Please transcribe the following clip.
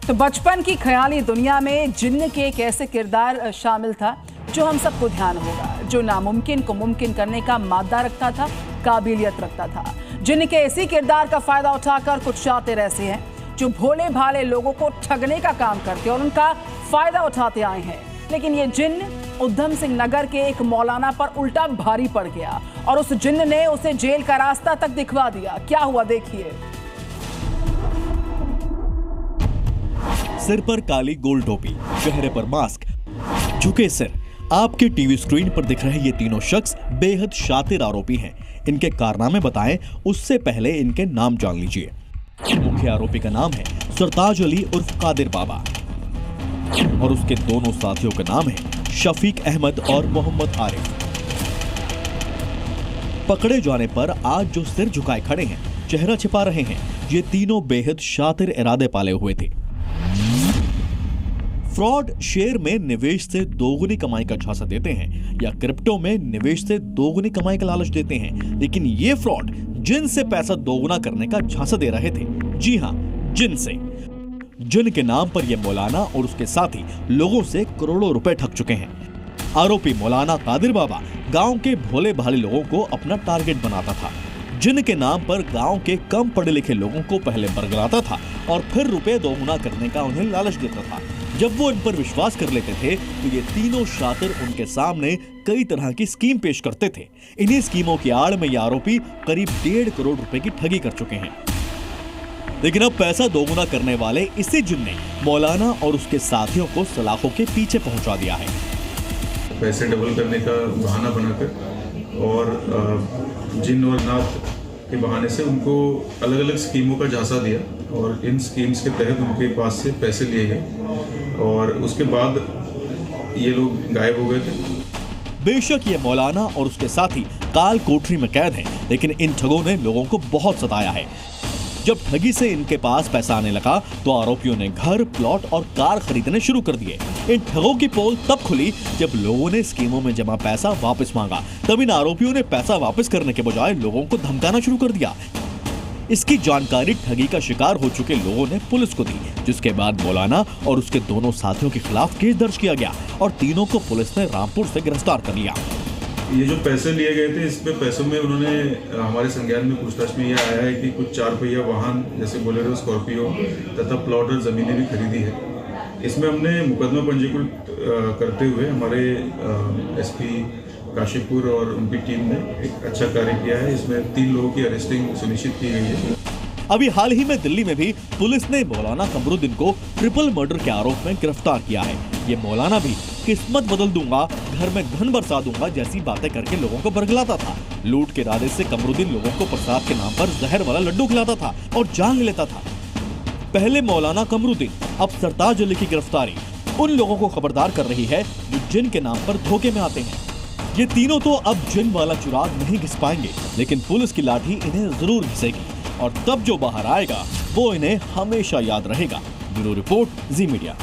तो बचपन की ख्याली दुनिया में जिन्न के एक ऐसे किरदार शामिल था जो हम सबको ध्यान होगा, जो नामुमकिन को मुमकिन करने का मादा रखता था, काबिलियत रखता था। जिन्न के इसी किरदार का फायदा उठाकर कुछ शातिर ऐसे हैं जो भोले भाले लोगों को ठगने का काम करते और उनका फायदा उठाते आए हैं। लेकिन ये जिन्न उधम सिंह नगर के एक मौलाना पर उल्टा भारी पड़ गया और उस जिन्न ने उसे जेल का रास्ता तक दिखवा दिया। क्या हुआ देखिए। सिर पर काली गोल टोपी, चेहरे पर मास्क, झुके सिर। आपके टीवी स्क्रीन पर दिख रहे ये तीनों शख्स बेहद शातिर आरोपी हैं। इनके कारनामे बताएं उससे पहले इनके नाम जान लीजिए। मुख्य आरोपी का नाम है सरताज अली उर्फ कादिर बाबा और उसके दोनों साथियों का नाम है शफीक अहमद और मोहम्मद आरिफ। पकड़े जाने पर आज जो सिर झुकाए खड़े हैं, चेहरा छिपा रहे हैं, ये तीनों बेहद शातिर इरादे पाले हुए थे। फ्रॉड शेयर में निवेश से दोगुनी कमाई का झांसा देते हैं या क्रिप्टो में निवेश से दोगुनी कमाई का लालच देते हैं, लेकिन ये फ्रॉड जिन से पैसा दोगुना करने का झांसा दे रहे थे। जी हां, जिन से। जिन के नाम पर यह मौलाना और उसके साथी लोगों से करोड़ों रुपए ठग चुके हैं। आरोपी मौलाना कादिर बाबा गांव के भोले भाले लोगों को अपना टारगेट बनाता था। जिन के नाम पर गांव के कम पढ़े लिखे लोगों को पहले बरगलाता था और फिर रुपए दोगुना करने का उन्हें लालच देता था। जब वो इन पर विश्वास कर लेते थे तो ये तीनों शातिर उनके सामने कई तरह की स्कीम पेश करते थे। इन्हीं स्कीमों की आड़ में ये आरोपी करीब 1.5 करोड़ रुपए की ठगी कर चुके हैं। लेकिन अब पैसा दोगुना करने वाले इसी जिन ने मौलाना और उसके साथियों को सलाखों के पीछे पहुंचा दिया है। पैसे डबल करने का बहाना बनाकर और जिन और नाथ के बहाने से उनको अलग अलग स्कीमों का झांसा दिया और इन स्कीम्स के तहत उनके पास से पैसे लिए गए और उसके बाद ये लोग गायब हो गए थे। बेशक ये मौलाना और उसके साथी काल कोठरी में कैद हैं, लेकिन इन ठगों ने लोगों को बहुत सताया है। जब ठगी से इनके पास पैसा आने लगा तो आरोपियों ने घर, प्लॉट और कार खरीदने शुरू कर दिए। इन ठगों की पोल तब खुली जब लोगों ने स्कीमों में जमा पैसा वापस मांगा। तब इन आरोपियों ने पैसा वापस करने के बजाय लोगों को धमकाना शुरू कर दिया। इसकी जानकारी ठगी का शिकार हो चुके लोगों ने पुलिस को दी, जिसके बाद मौलाना और उसके दोनों साथियों के खिलाफ केस दर्ज किया गया और तीनों को पुलिस ने रामपुर से गिरफ्तार कर लिया। ये जो पैसे लिए गए थे, इसमें पैसों में उन्होंने हमारे संज्ञान में पूछताछ में यह आया है कि कुछ 4 पहिया वाहन जैसे बोलेरो, स्कॉर्पियो तथा प्लॉट और जमीनें भी खरीदी है। इसमें हमने मुकदमा पंजीकृत करते हुए हमारे एसपी काशीपुर और उनकी टीम ने एक अच्छा कार्य किया है। इसमें 3 लोगों की अरेस्टिंग सुनिश्चित की गई है। अभी हाल ही में दिल्ली में भी पुलिस ने मौलाना कमरुद्दीन को ट्रिपल मर्डर के आरोप में गिरफ्तार किया है। ये मौलाना भी किस्मत बदल दूंगा, घर में धन बरसा दूंगा जैसी बातें करके लोगों को बरगलाता था। लूट के इरादे से कमरुद्दीन लोगों को प्रसाद के नाम पर जहर वाला लड्डू खिलाता था और जान ले लेता था। पहले मौलाना कमरुद्दीन, अब सरताज अली की गिरफ्तारी उन लोगों को खबरदार कर रही है जो जिन के नाम पर धोखे में आते हैं। ये तीनों तो अब जिन वाला चुराग नहीं घिस पाएंगे, लेकिन पुलिस की लाठी इन्हें जरूर घिसेगी और तब जो बाहर आएगा वो इन्हें हमेशा याद रहेगा। ब्यूरो रिपोर्ट, जी मीडिया।